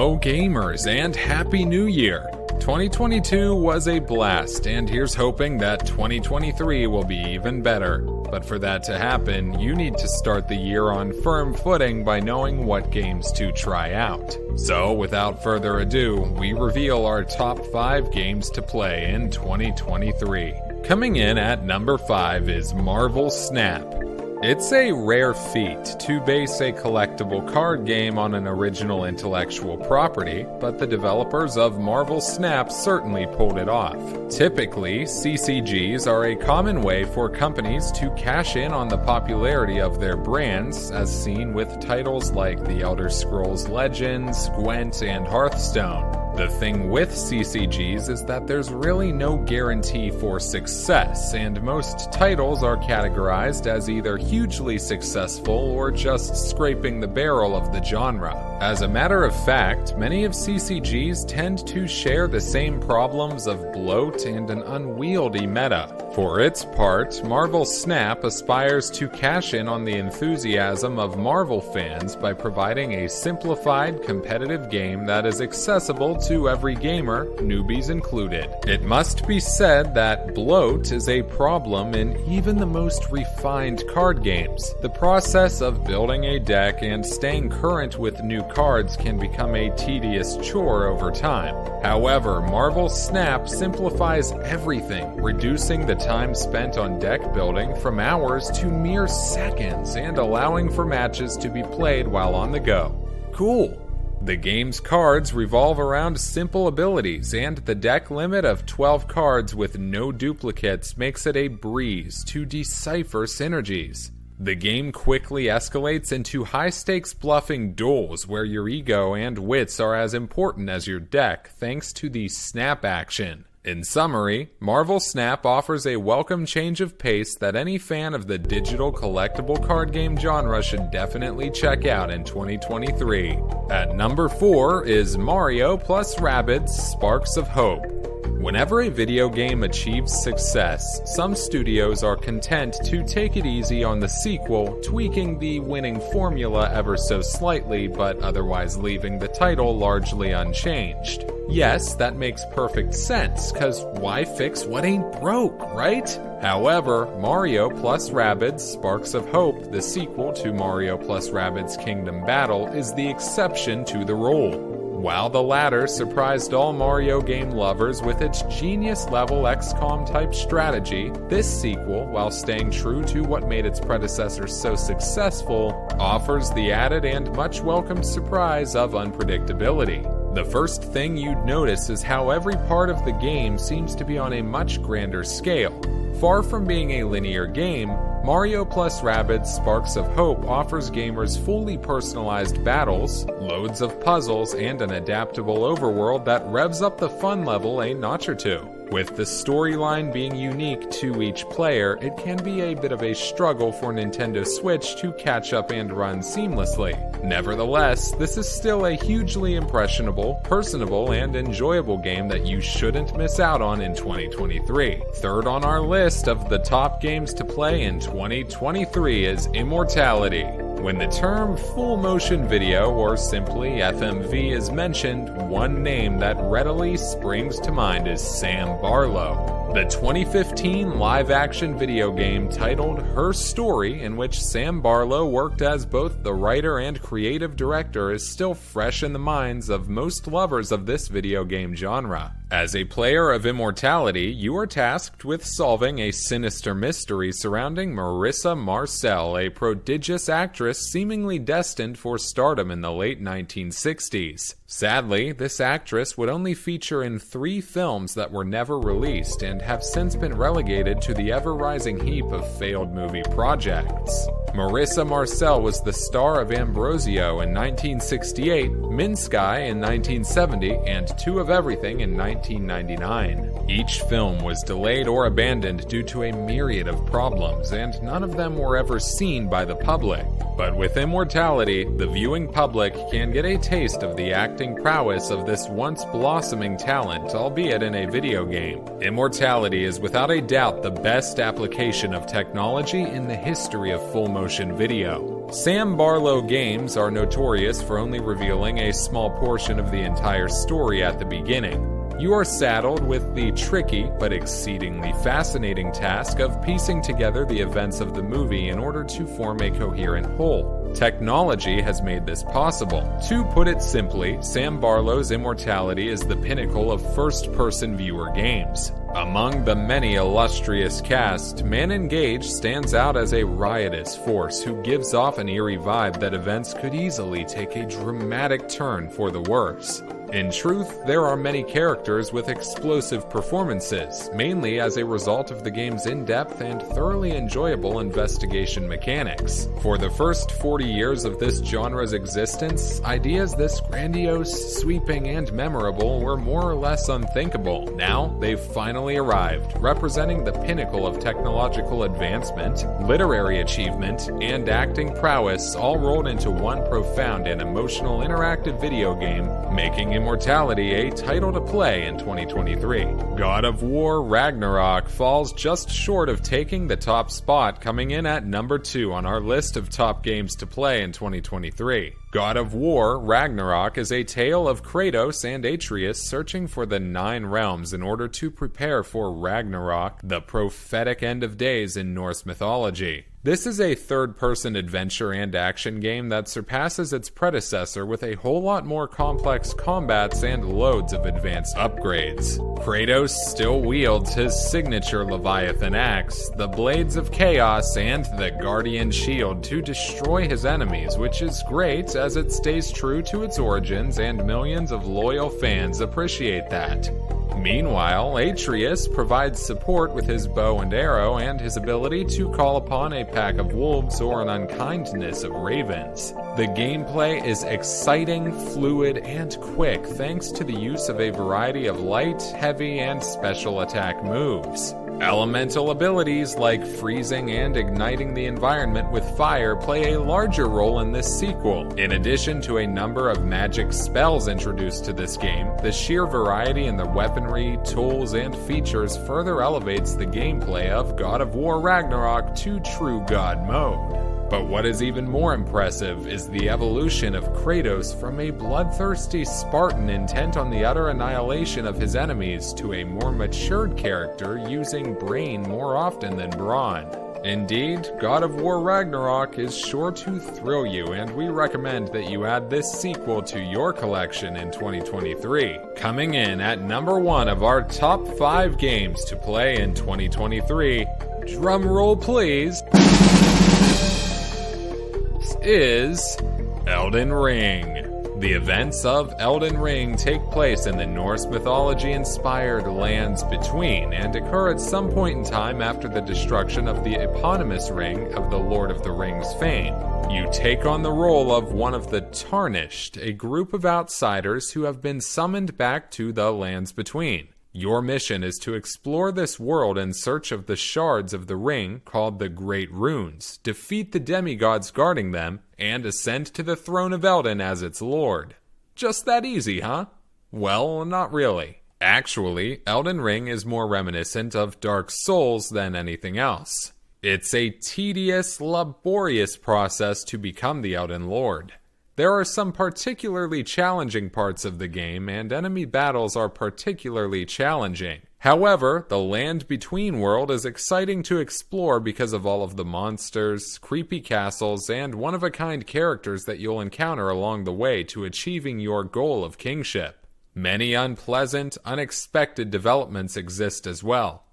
Hello gamers and Happy New Year! 2022 was a blast, and here's hoping that 2023 will be even better. But for that to happen, you need to start the year on firm footing by knowing what games to try out. So without further ado, we reveal our top 5 games to play in 2023. Coming in at number 5 is Marvelsnap. It's a rare feat to base a collectible card game on an original intellectual property, but the developers of Marvelsnap certainly pulled it off. Typically, CCGs are a common way for companies to cash in on the popularity of their brands, as seen with titles like The Elder Scrolls Legends, Gwent, and Hearthstone. The thing with CCGs is that there's really no guarantee for success, and most titles are categorized as either hugely successful or just scraping the barrel of the genre. As a matter of fact, many of CCGs tend to share the same problems of bloat and an unwieldy meta. For its part, Marvelsnap aspires to cash in on the enthusiasm of Marvel fans by providing a simplified, competitive game that is accessible to every gamer, newbies included. It must be said that bloat is a problem in even the most refined card games. The process of building a deck and staying current with new cards can become a tedious chore over time. However, Marvelsnap simplifies everything, reducing the time spent on deck building from hours to mere seconds and allowing for matches to be played while on the go. Cool! The game's cards revolve around simple abilities, and the deck limit of 12 cards with no duplicates makes it a breeze to decipher synergies. The game quickly escalates into high-stakes bluffing duels where your ego and wits are as important as your deck thanks to the snap action. In summary, Marvelsnap offers a welcome change of pace that any fan of the digital collectible card game genre should definitely check out in 2023. At number 4 is Mario plus Rabbids Sparks of Hope. Whenever a video game achieves success, some studios are content to take it easy on the sequel, tweaking the winning formula ever so slightly, but otherwise leaving the title largely unchanged. Yes, that makes perfect sense, cause why fix what ain't broke, right? However, Mario plus Rabbids Sparks of Hope, the sequel to Mario plus Rabbids Kingdom Battle, is the exception to the rule. While the latter surprised all Mario game lovers with its genius-level XCOM-type strategy, this sequel, while staying true to what made its predecessor so successful, offers the added and much welcomed surprise of unpredictability. The first thing you'd notice is how every part of the game seems to be on a much grander scale. Far from being a linear game, Mario plus Rabbids Sparks of Hope offers gamers fully personalized battles, loads of puzzles, and an adaptable overworld that revs up the fun level a notch or two. With the storyline being unique to each player, it can be a bit of a struggle for Nintendo Switch to catch up and run seamlessly. Nevertheless, this is still a hugely impressionable, personable, and enjoyable game that you shouldn't miss out on in 2023. Third on our list of the top games to play in 2023 is Immortality. When the term full motion video, or simply FMV, is mentioned, one name that readily springs to mind is Sam Barlow. The 2015 live-action video game titled Her Story, in which Sam Barlow worked as both the writer and creative director, is still fresh in the minds of most lovers of this video game genre. As a player of Immortality, you are tasked with solving a sinister mystery surrounding Marissa Marcel, a prodigious actress seemingly destined for stardom in the late 1960s. Sadly, this actress would only feature in 3 films that were never released and have since been relegated to the ever-rising heap of failed movie projects. Marissa Marcel was the star of Ambrosio in 1968, Minsky in 1970, and Two of Everything in 1999. Each film was delayed or abandoned due to a myriad of problems, and none of them were ever seen by the public. But with Immortality, the viewing public can get a taste of the acting prowess of this once blossoming talent, albeit in a video game. Immortality is without a doubt the best application of technology in the history of full-motion promotion video. Sam Barlow Games are notorious for only revealing a small portion of the entire story at the beginning. You are saddled with the tricky but exceedingly fascinating task of piecing together the events of the movie in order to form a coherent whole. Technology has made this possible. To put it simply, Sam Barlow's Immortality is the pinnacle of first-person viewer games. Among the many illustrious cast, Man Engaged stands out as a riotous force who gives off an eerie vibe that events could easily take a dramatic turn for the worse. In truth, there are many characters with explosive performances, mainly as a result of the game's in-depth and thoroughly enjoyable investigation mechanics. For the first 40 years of this genre's existence, ideas this grandiose, sweeping, and memorable were more or less unthinkable. Now, they've finally arrived, representing the pinnacle of technological advancement, literary achievement, and acting prowess all rolled into one profound and emotional interactive video game, making Immortality a title to play in 2023. God of War Ragnarok falls just short of taking the top spot, coming in at number 2 on our list of top games to play in 2023. God of War Ragnarok is a tale of Kratos and Atreus searching for the 9 realms in order to prepare for Ragnarok, the prophetic end of days in Norse mythology. This is a third-person adventure and action game that surpasses its predecessor with a whole lot more complex combats and loads of advanced upgrades. Kratos still wields his signature Leviathan axe, the Blades of Chaos, and the Guardian Shield to destroy his enemies, which is great as it stays true to its origins and millions of loyal fans appreciate that. Meanwhile, Atreus provides support with his bow and arrow and his ability to call upon a pack of wolves or an unkindness of ravens. The gameplay is exciting, fluid, and quick thanks to the use of a variety of light, heavy, and special attack moves. Elemental abilities like freezing and igniting the environment with fire play a larger role in this sequel. In addition to a number of magic spells introduced to this game, the sheer variety in the weaponry, tools, and features further elevates the gameplay of God of War Ragnarok to true God mode. But what is even more impressive is the evolution of Kratos from a bloodthirsty Spartan intent on the utter annihilation of his enemies to a more matured character using brain more often than brawn. Indeed, God of War Ragnarok is sure to thrill you, and we recommend that you add this sequel to your collection in 2023. Coming in at number 1 of our top 5 games to play in 2023, drumroll please, is Elden Ring. The events of Elden Ring take place in the Norse mythology-inspired lands between and occur at some point in time after the destruction of the eponymous ring of the Lord of the Rings fame. You take on the role of one of the Tarnished, a group of outsiders who have been summoned back to the lands between. Your mission is to explore this world in search of the shards of the ring called the Great Runes, defeat the demigods guarding them, and ascend to the throne of Elden as its lord. Just that easy, huh? Well, not really. Actually, Elden Ring is more reminiscent of Dark Souls than anything else. It's a tedious, laborious process to become the Elden Lord. There are some particularly challenging parts of the game, and enemy battles are particularly challenging. However, the Land Between world is exciting to explore because of all of the monsters, creepy castles, and one-of-a-kind characters that you'll encounter along the way to achieving your goal of kingship. Many unpleasant, unexpected developments exist as well.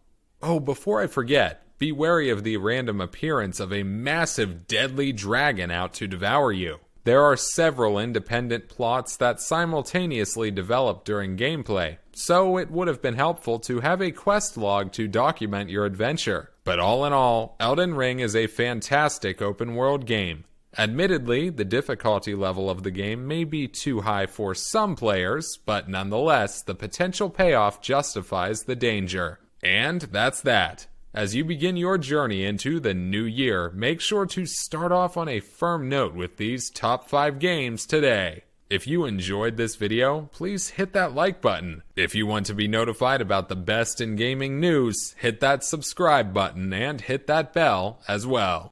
Oh, before I forget, be wary of the random appearance of a massive, deadly dragon out to devour you. There are several independent plots that simultaneously develop during gameplay, so it would have been helpful to have a quest log to document your adventure. But all in all, Elden Ring is a fantastic open-world game. Admittedly, the difficulty level of the game may be too high for some players, but nonetheless, the potential payoff justifies the danger. And that's that. As you begin your journey into the new year, make sure to start off on a firm note with these top 5 games today. If you enjoyed this video, please hit that like button. If you want to be notified about the best in gaming news, hit that subscribe button and hit that bell as well.